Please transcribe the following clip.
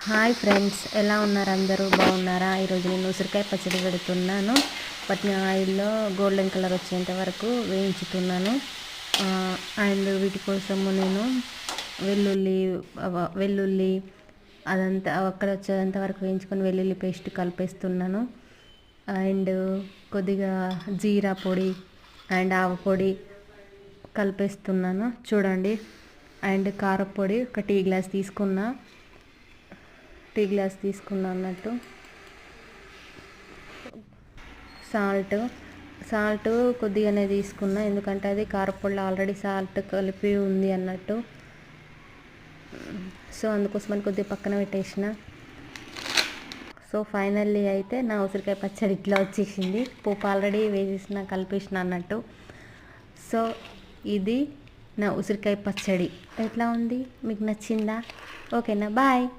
Hi friends, ఎలా ఉన్నారు? అందరూ బాగున్నారా? ఈరోజు నేను ఉసిరికాయ పచ్చడి పెడుతున్నాను. వాటిని ఆయిల్లో గోల్డెన్ కలర్ వచ్చేంత వరకు వేయించుతున్నాను. అండ్ వీటి కోసము నేను వెల్లుల్లి అదంతా అక్కడ వచ్చేంత వరకు వేయించుకొని వెల్లుల్లి పేస్ట్ కలిపేస్తున్నాను. అండ్ కొద్దిగా జీరా పొడి అండ్ ఆవ పొడి కలిపేస్తున్నాను చూడండి. అండ్ కారపొడి ఒక టీ గ్లాస్ తీసుకున్నా అన్నట్టు. సాల్ట్ కొద్దిగానే తీసుకున్నా, ఎందుకంటే అది కారపొడిలో ఆల్రెడీ సాల్ట్ కలిపి ఉంది అన్నట్టు. సో అందుకోసమని కొద్దిగా పక్కన పెట్టేసిన. సో ఫైనల్లీ అయితే నా ఉసిరికాయ పచ్చడి ఇట్లా వచ్చేసింది. పోపు ఆల్రెడీ వేసేసిన, కలిపేసిన అన్నట్టు. సో ఇది నా ఉసిరికాయ పచ్చడి. ఎట్లా ఉంది? మీకు నచ్చిందా? ఓకేనా? బాయ్.